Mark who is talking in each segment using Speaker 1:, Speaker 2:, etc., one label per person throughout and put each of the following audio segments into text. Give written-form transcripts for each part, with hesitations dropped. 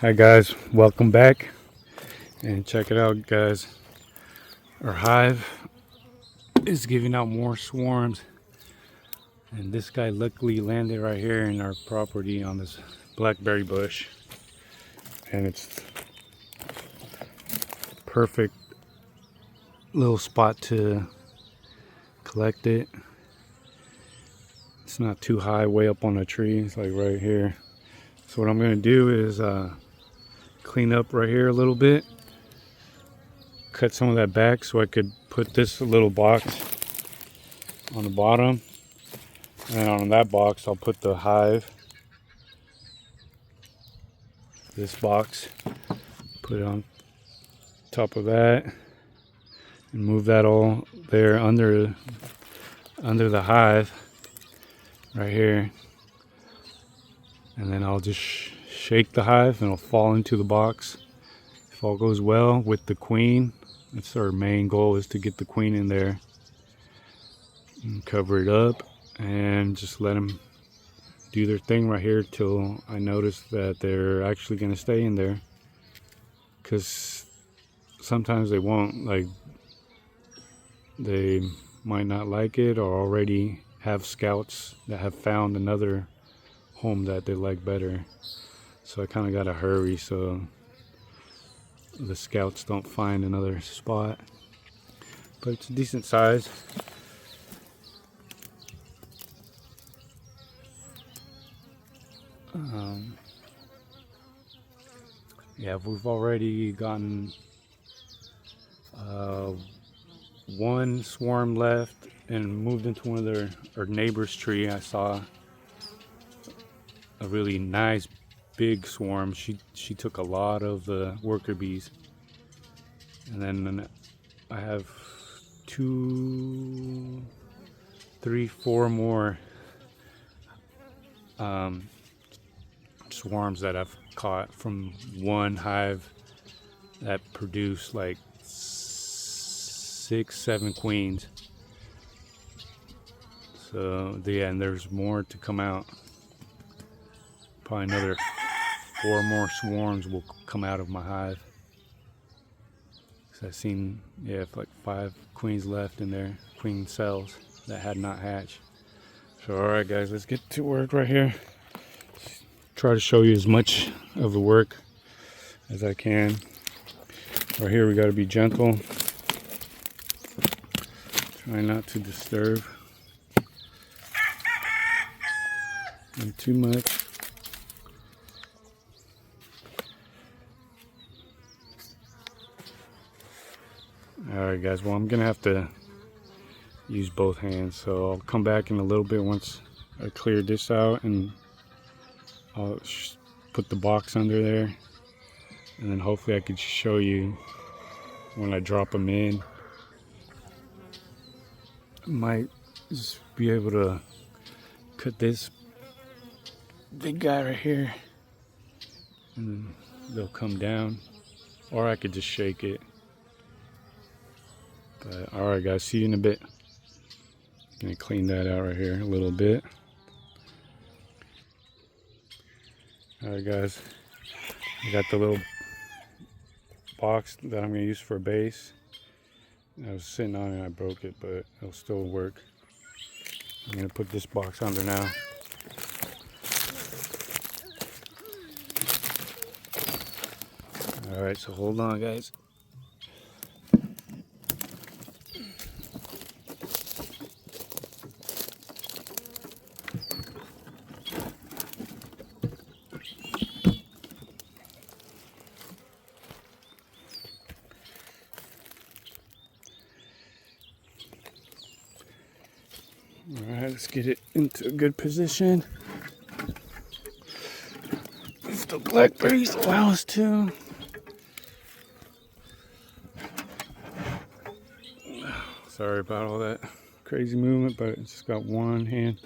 Speaker 1: Hi guys, welcome back, and check it out guys, our hive is giving out more swarms, and this guy luckily landed right here in our property on this blackberry bush, and it's perfect little spot to collect it. It's not too high, way up on a tree. It's like right here. So what I'm gonna do is clean up right here a little bit, cut some of that back so I could put this little box on the bottom, and on that box I'll put the hive. This box, put it on top of that, and move that all there under the hive right here, and then I'll just shake the hive and it'll fall into the box. If all goes well with the queen, that's our main goal, is to get the queen in there and cover it up and just let them do their thing right here till I notice that they're actually going to stay in there, because sometimes they won't. Like, they might not like it, or already have scouts that have found another home that they like better. So I kind of got to hurry so the scouts don't find another spot. But it's a decent size. Yeah, we've already gotten one swarm left and moved into one of our neighbor's tree. I saw a really nice big swarm. She took a lot of the worker bees, and then I have 2, 3, 4 more swarms that I've caught from one hive that produced like 6, 7 queens. So yeah, and there's more to come out. Probably another 4 more swarms will come out of my hive. So I've seen, yeah, like 5 queens left in there, queen cells that had not hatched. So alright guys, let's get to work right here. Try to show you as much of the work as I can. Right here we got to be gentle. Try not to disturb them too much. Alright guys, well I'm gonna have to use both hands, so I'll come back in a little bit once I clear this out, and I'll put the box under there, and then hopefully I could show you when I drop them in. I might just be able to cut this big guy right here, and then they'll come down, or I could just shake it. But alright guys, see you in a bit. Gonna clean that out right here a little bit. Alright guys, I got the little box that I'm gonna use for a base. I was sitting on it and I broke it, but it'll still work. I'm gonna put this box under now. Alright, so hold on guys. Alright, let's get it into a good position. If the blackberries allow us to. Sorry about all that crazy movement, but it's just got one hand.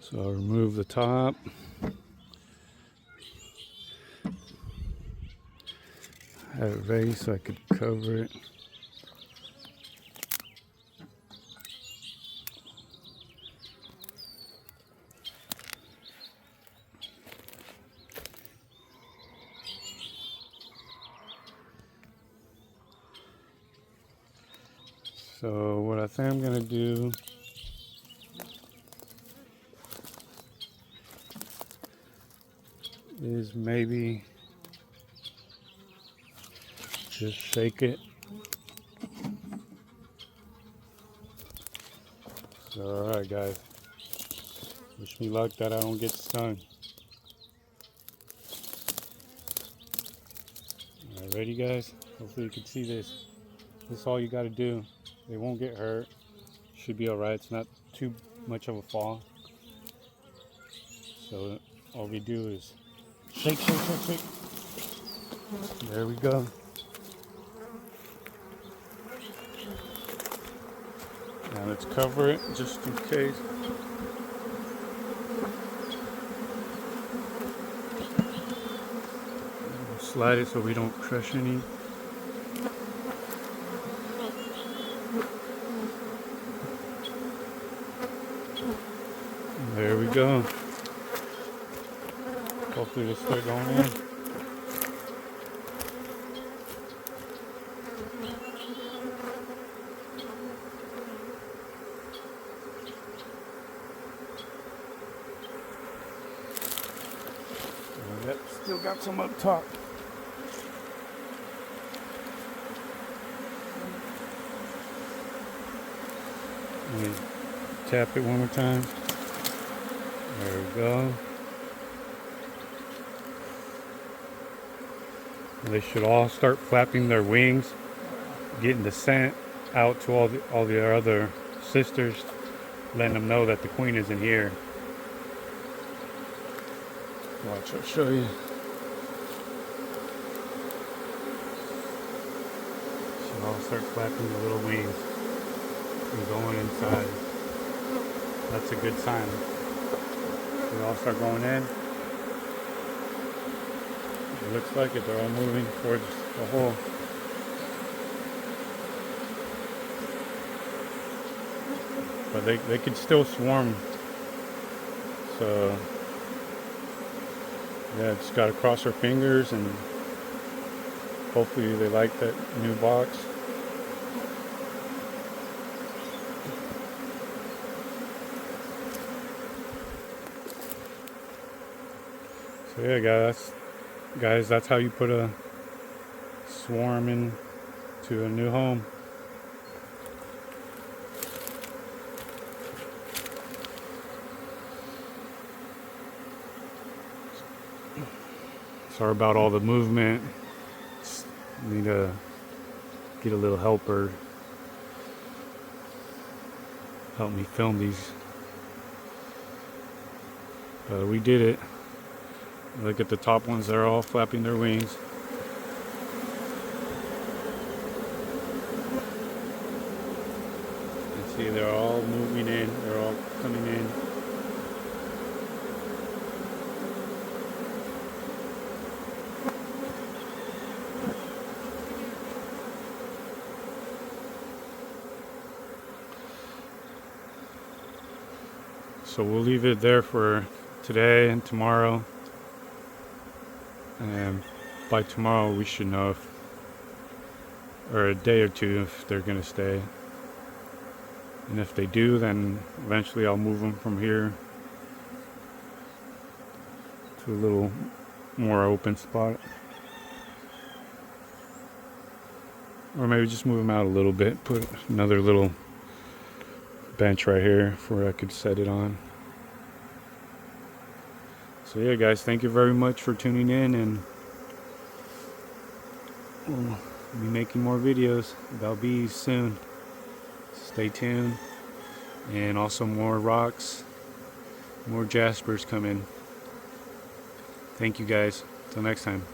Speaker 1: So I'll remove the top. Have it ready so I could cover it. So what I think I'm gonna do is maybe just shake it. So, alright guys, wish me luck that I don't get stung. Alright, ready guys? Hopefully you can see this. This is all you gotta do. They won't get hurt. Should be alright. It's not too much of a fall. So all we do is shake, shake, shake, shake. There we go. Now let's cover it just in case. We'll slide it so we don't crush any. There we go. Hopefully it'll start going in. Yep, still got some up top. Let me tap it one more time. There we go. They should all start flapping their wings, getting the scent out to all the other sisters, letting them know that the queen is in here. Watch, I'll show you. Should all start flapping their little wings and going inside. That's a good sign. They all start going in. It looks like it. They're all moving towards the hole. But they could still swarm. So yeah, just gotta cross our fingers and hopefully they like that new box. So yeah, guys, that's how you put a swarm into a new home. Sorry about all the movement. Just need to get a little helper. Help me film these. We did it. Look at the top ones, they're all flapping their wings. And see, they're all moving in, they're all coming in. So we'll leave it there for today and tomorrow. And by tomorrow we should know if, or a day or two, if they're gonna stay. And if they do, then eventually I'll move them from here to a little more open spot. Or maybe just move them out a little bit, put another little bench right here where I could set it on. So yeah guys, thank you very much for tuning in, and we'll be making more videos about bees soon. Stay tuned. And also more rocks, more jaspers coming. Thank you guys. Till next time.